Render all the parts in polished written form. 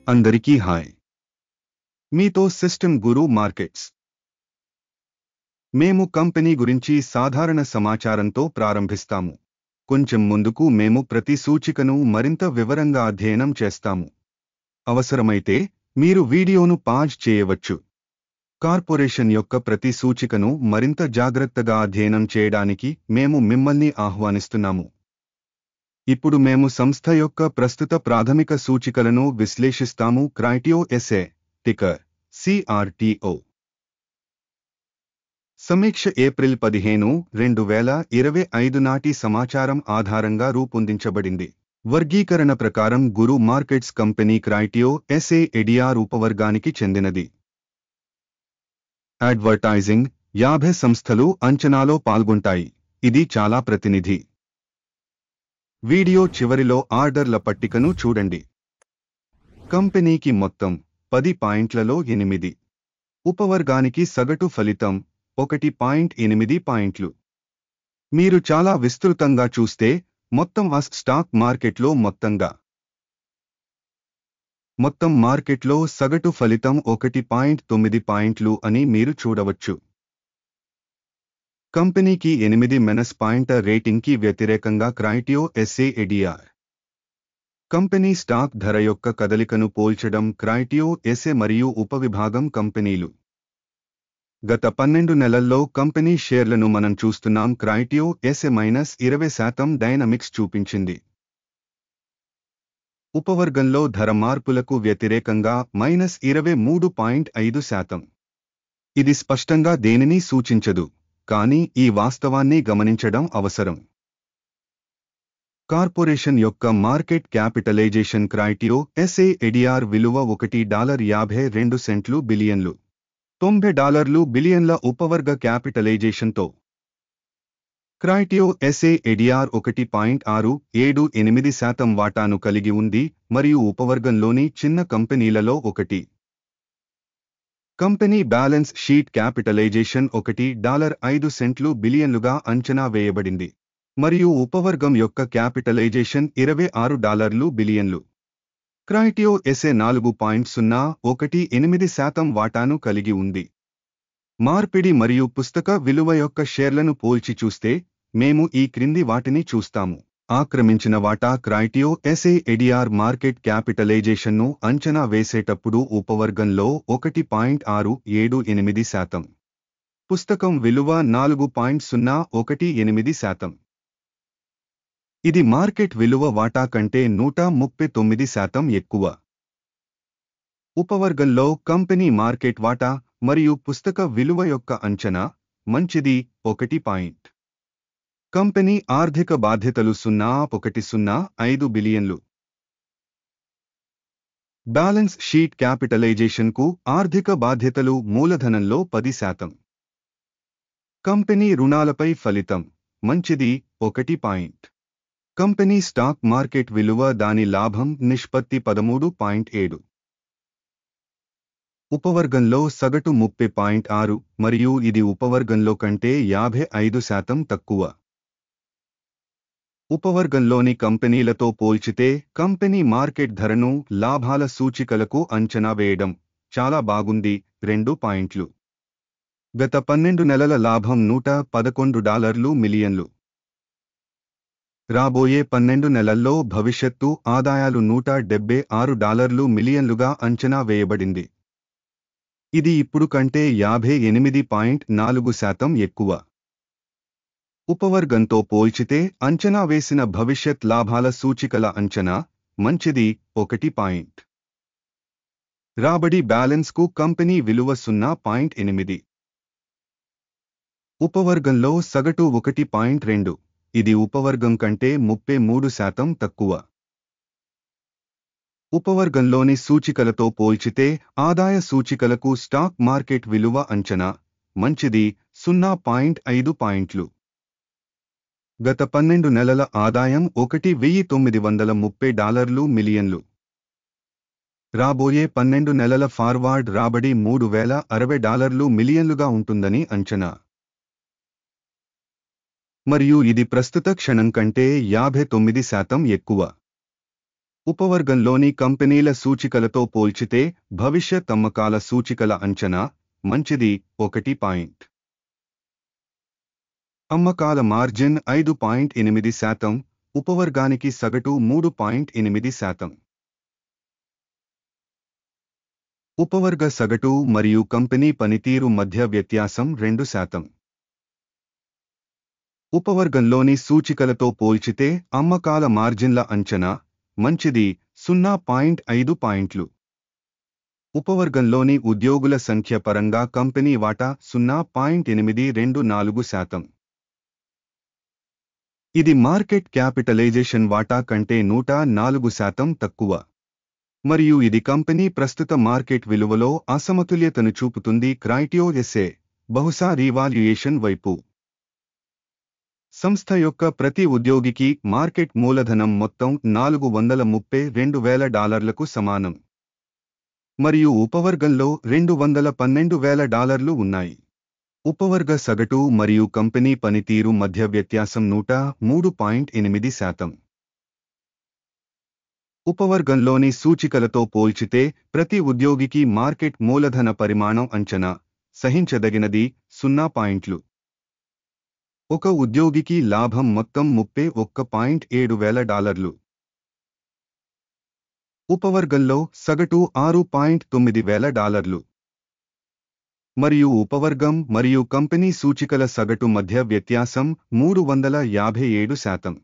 అందరికీ హాయ్. మీతో సిస్టమ్ గురు మార్కెట్స్. మేము కంపెనీ గురించి సాధారణ సమాచారంతో ప్రారంభిస్తాము. కొంచెం ముందుకు మేము ప్రతి సూచికను మరింత వివరంగా అధ్యయనం చేస్తాము. అవసరమైతే మీరు వీడియోను పాజ్ చేయవచ్చు. కార్పొరేషన్ యొక్క ప్రతి సూచికను మరింత జాగ్రత్తగా అధ్యయనం చేయడానికి మేము మిమ్మల్ని ఆహ్వానిస్తున్నాము. ఇప్పుడు మేము సంస్థ యొక్క ప్రస్తుత ప్రాథమిక సూచికలను విశ్లేషిస్తాము. క్రైటియో ఎస్ఏ టికర్ CRTO. సమీక్ష ఏప్రిల్ 15, 2025 నాటి సమాచారం ఆధారంగా రూపొందించబడింది. వర్గీకరణ ప్రకారం గురు మార్కెట్స్ కంపెనీ క్రైటియో ఎస్ఏ ఎడిఆర్ ఉపవర్గానికి చెందినది. అడ్వర్టైజింగ్ 50 సంస్థలు అంచనాలో పాల్గొంటాయి. ఇది చాలా ప్రతినిధి. వీడియో చివరిలో ఆర్డర్ల పట్టికను చూడండి. కంపెనీకి మొత్తం 10 పాయింట్లలో 8. ఉపవర్గానికి సగటు ఫలితం 1.8 పాయింట్లు. మీరు చాలా విస్తృతంగా చూస్తే మొత్తం స్టాక్ మార్కెట్లో మొత్తం మార్కెట్లో సగటు ఫలితం 1.9 పాయింట్లు అని మీరు చూడవచ్చు. కంపెనీకి 8- పాయింట్ల రేటింగ్కి వ్యతిరేకంగా క్రైటియో ఎస్ఏ ఎడిఆర్. కంపెనీ స్టాక్ ధర యొక్క కదలికను పోల్చడం. క్రైటియో ఎస్ఏ మరియు ఉపవిభాగం కంపెనీలు. గత 12 నెలల్లో కంపెనీ షేర్లను మనం చూస్తున్నాం. క్రైటియో ఎస్ఏ -20% డైనమిక్స్ చూపించింది. ఉపవర్గంలో ధర మార్పులకు వ్యతిరేకంగా -23.5%. ఇది స్పష్టంగా దేనిని సూచించదు, కానీ ఈ వాస్తవాన్ని గమనించడం అవసరం. కార్పొరేషన్ యొక్క మార్కెట్ క్యాపిటలైజేషన్. క్రైటియో ఎస్ఏ ఎడిఆర్ విలువ $1.52 బిలియన్లు. $90 బిలియన్ల ఉపవర్గ క్యాపిటలైజేషన్తో క్రైటియో ఎస్ఏ ఎడిఆర్ 1.678% వాటాను కలిగి ఉంది మరియు ఉపవర్గంలోని చిన్న కంపెనీలలో ఒకటి. కంపెనీ బ్యాలెన్స్ షీట్ క్యాపిటలైజేషన్ $1.05 బిలియన్లుగా అంచనా వేయబడింది మరియు ఉపవర్గం యొక్క క్యాపిటలైజేషన్ $26 బిలియన్లు. క్రైటియో ఎస్ఏ 4.018% వాటాను కలిగి ఉంది. మార్పిడి మరియు పుస్తక విలువ యొక్క షేర్లను పోల్చి చూస్తే మేము ఈ క్రింది వాటిని చూస్తాము. ఆక్రమించిన వాటా. క్రైటియో ఎస్ఏ ఎడిఆర్ మార్కెట్ క్యాపిటలైజేషన్ను అంచనా వేసేటప్పుడు ఉపవర్గంలో 1.678%. పుస్తకం విలువ 4.018%. ఇది మార్కెట్ విలువ వాటా కంటే 139% ఎక్కువ. ఉపవర్గంలో కంపెనీ మార్కెట్ వాటా మరియు పుస్తక విలువ యొక్క అంచనా మంచిది 1. కంపెనీ ఆర్థిక బాధ్యతలు 0.105 బిలియన్లు. బ్యాలెన్స్ షీట్ క్యాపిటలైజేషన్కు ఆర్థిక బాధ్యతలు మూలధనంలో 10%. కంపెనీ రుణాలపై ఫలితం మంచిది 1. కంపెనీ స్టాక్ మార్కెట్ విలువ దాని లాభం నిష్పత్తి 13.7. ఉపవర్గంలో సగటు 30.6 మరియు ఇది ఉపవర్గంలో కంటే 55% తక్కువ. ఉపవర్గంలోని కంపెనీలతో పోల్చితే కంపెనీ మార్కెట్ ధరను లాభాల సూచికలకు అంచనా వేయడం చాలా బాగుంది 2 పాయింట్లు. గత 12 నెలల లాభం $111 మిలియన్లు. రాబోయే 12 నెలల్లో భవిష్యత్తు ఆదాయాలు $176 మిలియన్లుగా అంచనా వేయబడింది. ఇది ఇప్పుడు కంటే 58.4% ఎక్కువ. ఉపవర్గంతో పోల్చితే అంచనా వేసిన భవిష్యత్ లాభాల సూచికల అంచనా మంచిది 1. రాబడి బ్యాలెన్స్కు కంపెనీ విలువ 0.8. ఉపవర్గంలో సగటు 1.2. ఇది ఉపవర్గం కంటే 33% తక్కువ. ఉపవర్గంలోని సూచికలతో పోల్చితే ఆదాయ సూచికలకు స్టాక్ మార్కెట్ విలువ అంచనా మంచిది 0.5 పాయింట్లు. గత 12 నెలల ఆదాయం $1,930 మిలియన్లు. రాబోయే 12 నెలల ఫార్వార్డ్ రాబడి $3,060 మిలియన్లుగా ఉంటుందని అంచనా. మరియు ఇది ప్రస్తుత క్షణం కంటే 59% ఎక్కువ. ఉపవర్గంలోని కంపెనీల సూచికలతో పోల్చితే భవిష్యత్ అమ్మకాల సూచికల అంచనా మంచిది 1. అమ్మకాల మార్జిన్ 5.8%, ఉపవర్గానికి సగటు 3.8%. ఉపవర్గ సగటు మరియు కంపెనీ పనితీరు మధ్య వ్యత్యాసం 2%. ఉపవర్గంలోని సూచికలతో పోల్చితే అమ్మకాల మార్జిన్ల అంచనా మంచిది 0.5 పాయింట్లు. ఉపవర్గంలోని ఉద్యోగుల సంఖ్య పరంగా కంపెనీ వాటా 0.824%. ఇది మార్కెట్ క్యాపిటలైజేషన్ వాటా కంటే 104% తక్కువ. మరియు ఇది కంపెనీ ప్రస్తుత మార్కెట్ విలువలో అసమతుల్యతను చూపుతుంది. క్రైటియో ఎస్ఏ బహుశా రీవాల్యుయేషన్ వైపు. సంస్థ యొక్క ప్రతి ఉద్యోగికి మార్కెట్ మూలధనం మొత్తం $432,000 సమానం. మరియు ఉపవర్గంలో $212,000 ఉన్నాయి. ఉపవర్గ సగటు మరియు కంపెనీ పనితీరు మధ్య వ్యత్యాసం 103.8%. ఉపవర్గంలోని సూచికలతో పోల్చితే ప్రతి ఉద్యోగికి మార్కెట్ మూలధన పరిమాణం అంచనా సహించదగినది 0 పాయింట్లు. ఒక ఉద్యోగికి లాభం మొత్తం $31.7 ఉపవర్గంలో సగటు $6.9 మరియు ఉపవర్గం మరియు కంపెనీ సూచికల సగటు మధ్య వ్యత్యాసం 357%.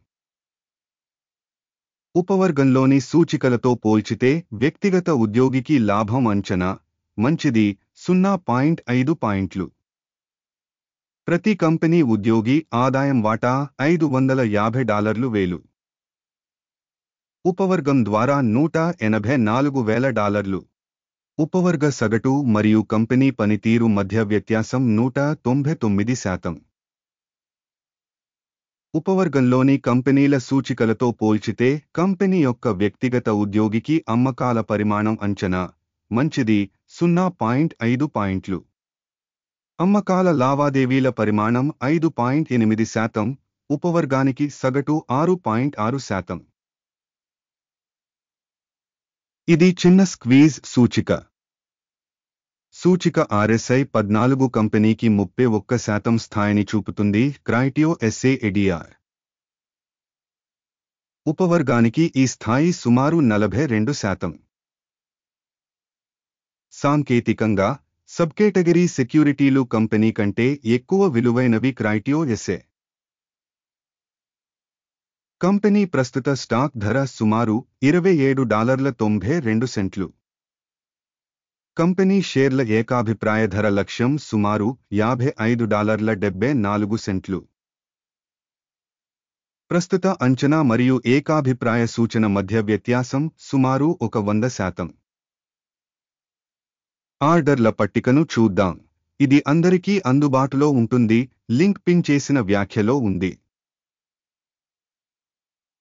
ఉపవర్గంలోని సూచికలతో పోల్చితే వ్యక్తిగత ఉద్యోగికి లాభం అంచనా మంచిది 0.5 పాయింట్లు. ప్రతి కంపెనీ ఉద్యోగి ఆదాయం వాటా $550,000. ఉపవర్గం ద్వారా $184,000. ఉపవర్గ సగటు మరియు కంపెనీ పనితీరు మధ్య వ్యత్యాసం 199%. ఉపవర్గంలోని కంపెనీల సూచికలతో పోల్చితే కంపెనీ యొక్క వ్యక్తిగత ఉద్యోగికి అమ్మకాల పరిమాణం అంచనా మంచిది 0.5 పాయింట్లు. అమ్మకాల లావాదేవీల పరిమాణం 5.8%, ఉపవర్గానికి సగటు 6.6%. ఇది చిన్న స్క్వీజ్ సూచిక. సూచిక RSI 14 కంపెనీకి 31% స్థాయిని చూపుతుంది. క్రైటియో ఎస్ఏ ఎడిఆర్. ఉపవర్గానికి ఈ స్థాయి సుమారు 42%. సాంకేతికంగా సబ్కేటగిరీ సెక్యూరిటీలు కంపెనీ కంటే ఎక్కువ విలువైనవి. క్రైటియో ఎస్ఏ కంపెనీ ప్రస్తుత స్టాక్ ధర సుమారు $27.92. కంపెనీ షేర్ల ఏకాభిప్రాయ ధర లక్ష్యం సుమారు $55.74. ప్రస్తుత అంచనా మరియు ఏకాభిప్రాయ సూచన మధ్య వ్యత్యాసం సుమారు 100%. ఆర్డర్ల పట్టికను చూద్దాం. ఇది అందరికీ అందుబాటులో ఉంటుంది. లింక్ పిన్ చేసిన వ్యాఖ్యలో ఉంది.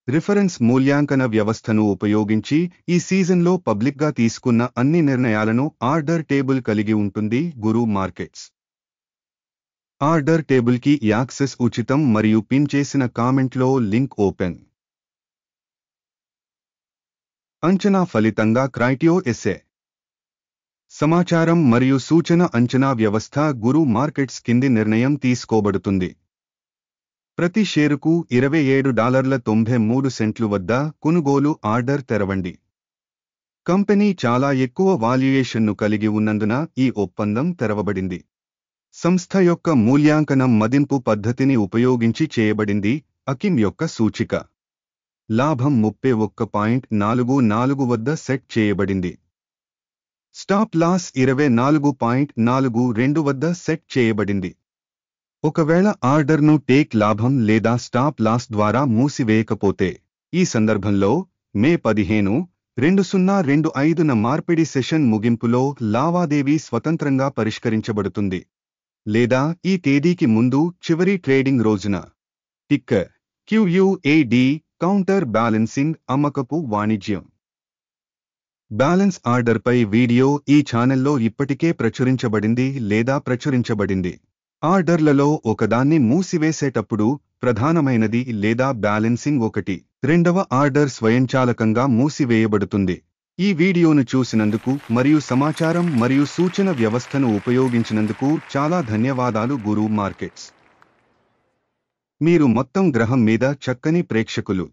రిఫరెన్స్ మూల్యాంకన వ్యవస్థను ఉపయోగించి ఈ సీజన్లో పబ్లిక్గా తీసుకున్న అన్ని నిర్ణయాలను ఆర్డర్ టేబుల్ కలిగి ఉంటుంది. గురు మార్కెట్స్ ఆర్డర్ టేబుల్కి యాక్సెస్ ఉచితం మరియు పిన్ చేసిన కామెంట్లో లింక్ ఓపెన్. అంచనా ఫలితంగా క్రైటియో ఎస్ఏ సమాచారం మరియు సూచన అంచనా వ్యవస్థ గురు మార్కెట్స్ కింది నిర్ణయం తీసుకోబడుతుంది. ప్రతి షేరుకు $27.93 వద్ద కొనుగోలు ఆర్డర్ తెరవండి. కంపెనీ చాలా ఎక్కువ వాల్యుయేషన్ను కలిగి ఉన్నందున ఈ ఒప్పందం తెరవబడింది. సంస్థ యొక్క మూల్యాంకనం మదింపు పద్ధతిని ఉపయోగించి చేయబడింది. అకిమ్ యొక్క సూచిక లాభం 31.44 వద్ద సెట్ చేయబడింది. స్టాప్ లాస్ 24.42 వద్ద సెట్ చేయబడింది. ఒకవేళ ఆర్డర్ను టేక్ లాభం లేదా స్టాప్ లాస్ ద్వారా మూసివేయకపోతే, ఈ సందర్భంలో మే 15, 2025న మార్పిడి సెషన్ ముగింపులో లావాదేవీ స్వతంత్రంగా పరిష్కరించబడుతుంది లేదా ఈ తేదీకి ముందు చివరి ట్రేడింగ్ రోజున. టిక్కర్ QUAD కౌంటర్ బ్యాలెన్సింగ్ అమ్మకపు వాణిజ్యం. బ్యాలెన్స్ ఆర్డర్పై వీడియో ఈ ఛానల్లో ఇప్పటికే ప్రచురించబడింది లేదా ప్రచురించబడింది. ఆర్డర్లలో ఒకదాన్ని మూసివేసేటప్పుడు ప్రధానమైనది లేదా బ్యాలెన్సింగ్ 1 రెండవ ఆర్డర్ స్వయంచాలకంగా మూసివేయబడుతుంది. ఈ వీడియోను చూసినందుకు మరియు సమాచారం మరియు సూచన వ్యవస్థను ఉపయోగించినందుకు చాలా ధన్యవాదాలు గురు మార్కెట్స్. మీరు మొత్తం గ్రహం మీద చక్కని ప్రేక్షకులు.